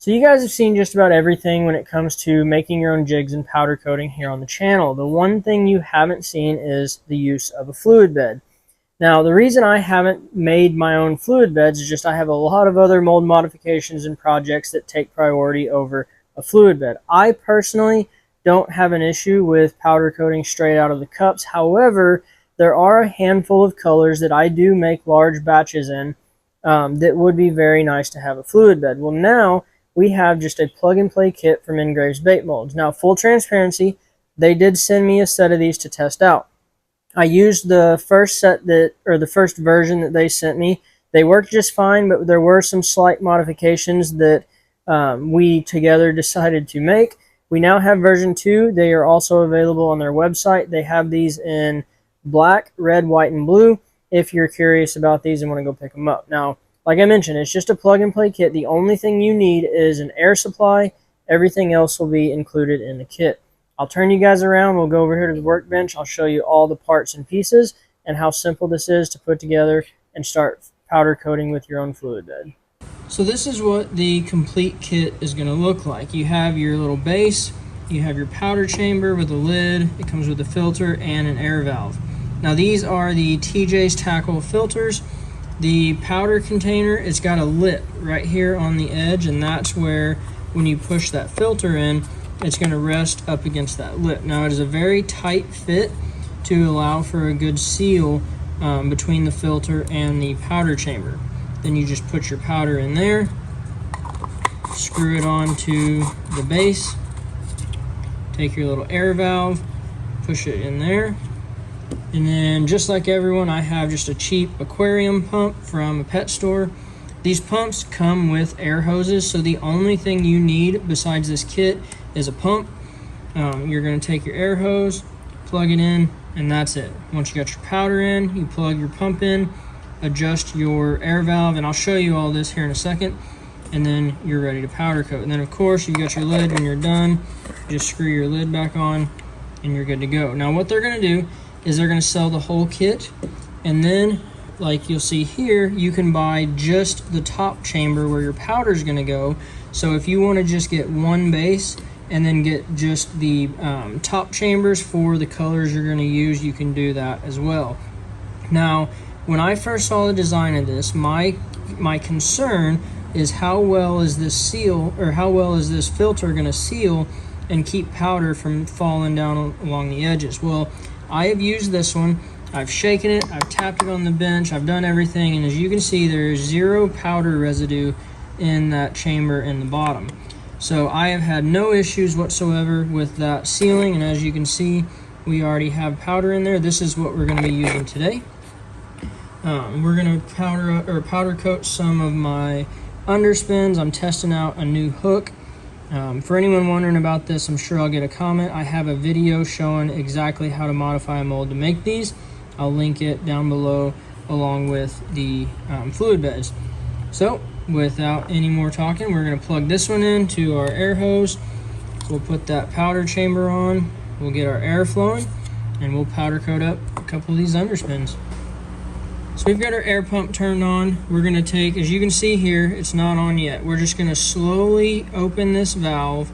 So you guys have seen just about everything when it comes to making your own jigs and powder coating here on the channel. The one thing you haven't seen is the use of a fluid bed. Now, the reason I haven't made my own fluid beds is just I have a lot of other mold modifications and projects that take priority over a fluid bed. I personally don't have an issue with powder coating straight out of the cups. However, there are a handful of colors that I do make large batches in that would be very nice to have a fluid bed. Well, now we have just a plug-and-play kit from Engraves Bait Molds. Now, full transparency, they did send me a set of these to test out. I used the first set the first version that they sent me. They worked just fine, but there were some slight modifications that we together decided to make. We now have version 2. They are also available on their website. They have these in black, red, white, and blue if you're curious about these and want to go pick them up. Now, like I mentioned, it's just a plug-and-play kit. The only thing you need is an air supply. Everything else will be included in the kit. I'll turn you guys around. We'll go over here to the workbench. I'll show you all the parts and pieces and how simple this is to put together and start powder coating with your own fluid bed. So this is what the complete kit is going to look like. You have your little base, you have your powder chamber with a lid, it comes with a filter and an air valve. Now these are the TJ's Tackle filters. The powder container, it's got a lip right here on the edge, and that's where when you push that filter in, it's going to rest up against that lip. Now it is a very tight fit to allow for a good seal between the filter and the powder chamber. Then you just put your powder in there, screw it onto the base, take your little air valve, push it in there, and then just like everyone, I have just a cheap aquarium pump from a pet store. These pumps come with air hoses, so the only thing you need besides this kit is a pump. You're going to take your air hose, plug it in, and that's it. Once you got your powder in, you plug your pump in, adjust your air valve, and I'll show you all this here in a second, and then you're ready to powder coat. And then of course you got your lid. When you're done, just screw your lid back on and you're good to go. Now what they're going to do is they're going to sell the whole kit, and then like you'll see here, you can buy just the top chamber where your powder is going to go. So if you want to just get one base and then get just the top chambers for the colors you're going to use, you can do that as well. Now, when I first saw the design of this, my concern is how well is this seal, or how well is this filter going to seal and keep powder from falling down along the edges. Well, I have used this one. I've shaken it, I've tapped it on the bench, I've done everything, and as you can see, there's zero powder residue in that chamber in the bottom. So I have had no issues whatsoever with that sealing, and as you can see, we already have powder in there. This is what we're going to be using today. We're going to powder coat some of my underspins. I'm testing out a new hook. For anyone wondering about this, I'm sure I'll get a comment. I have a video showing exactly how to modify a mold to make these. I'll link it down below along with the fluid beds. So without any more talking, we're going to plug this one into our air hose. We'll put that powder chamber on, we'll get our air flowing, and we'll powder coat up a couple of these underspins. So we've got our air pump turned on. We're going to take, as you can see here, it's not on yet. We're just going to slowly open this valve.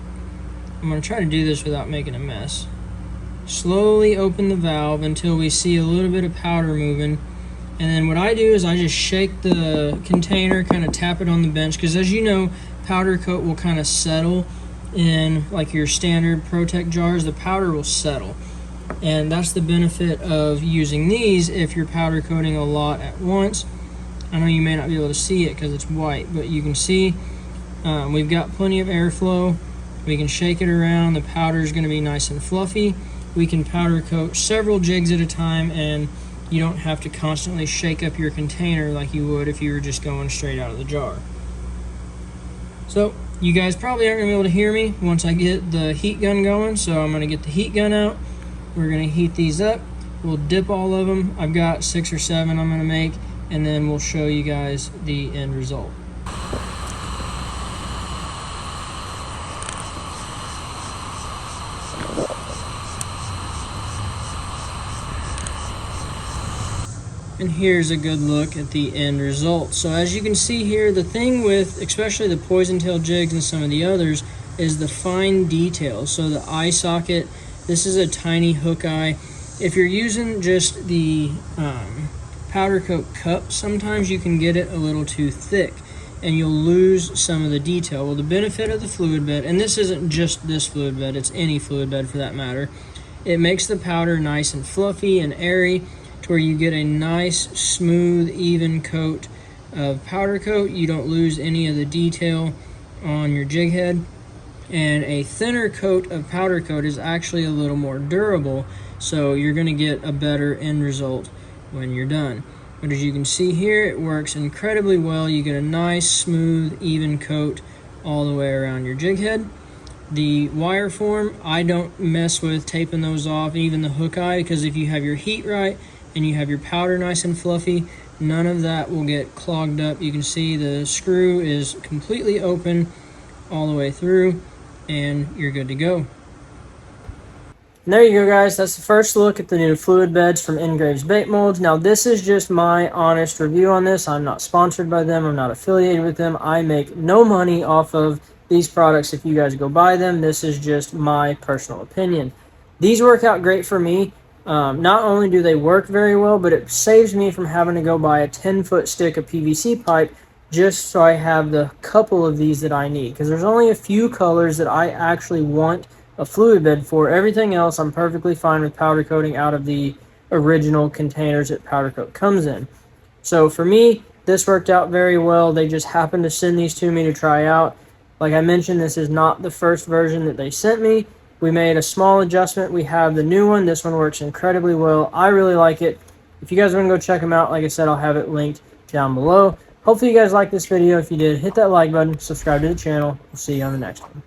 I'm going to try to do this without making a mess. Slowly open the valve until we see a little bit of powder moving. And then what I do is I just shake the container, kind of tap it on the bench, because as you know, powder coat will kind of settle in like your standard Protect jars. The powder will settle. And that's the benefit of using these if you're powder coating a lot at once. I know you may not be able to see it because it's white, but you can see we've got plenty of airflow. We can shake it around. The powder is going to be nice and fluffy. We can powder coat several jigs at a time, and you don't have to constantly shake up your container like you would if you were just going straight out of the jar. So you guys probably aren't going to be able to hear me once I get the heat gun going, so I'm going to get the heat gun out. We're going to heat these up. We'll dip all of them. I've got 6 or 7 I'm going to make, and then we'll show you guys the end result. And here's a good look at the end result. So as you can see here, the thing with especially the poison tail jigs and some of the others is the fine details. So the eye socket, this is a tiny hook eye. If you're using just the powder coat cup, sometimes you can get it a little too thick and you'll lose some of the detail. Well, the benefit of the fluid bed, and this isn't just this fluid bed, it's any fluid bed for that matter, it makes the powder nice and fluffy and airy to where you get a nice, smooth, even coat of powder coat. You don't lose any of the detail on your jig head. And a thinner coat of powder coat is actually a little more durable, so you're going to get a better end result when you're done. But as you can see here, it works incredibly well. You get a nice, smooth, even coat all the way around your jig head. The wire form, I don't mess with taping those off, even the hook eye, because if you have your heat right and you have your powder nice and fluffy, none of that will get clogged up. You can see the screw is completely open all the way through, and you're good to go. And there you go, guys. That's the first look at the new fluid beds from Engraves Bait Molds. Now, this is just my honest review on this. I'm not sponsored by them. I'm not affiliated with them. I make no money off of these products if you guys go buy them. This is just my personal opinion. These work out great for me. Not only do they work very well, but it saves me from having to go buy a 10-foot stick of PVC pipe just so I have the couple of these that I need. Because there's only a few colors that I actually want a fluid bed for. Everything else I'm perfectly fine with powder coating out of the original containers that powder coat comes in. So for me, this worked out very well. They just happened to send these to me to try out. Like I mentioned, this is not the first version that they sent me. We made a small adjustment. We have the new one. This one works incredibly well. I really like it. If you guys want to go check them out, like I said, I'll have it linked down below. Hopefully you guys liked this video. If you did, hit that like button, subscribe to the channel. We'll see you on the next one.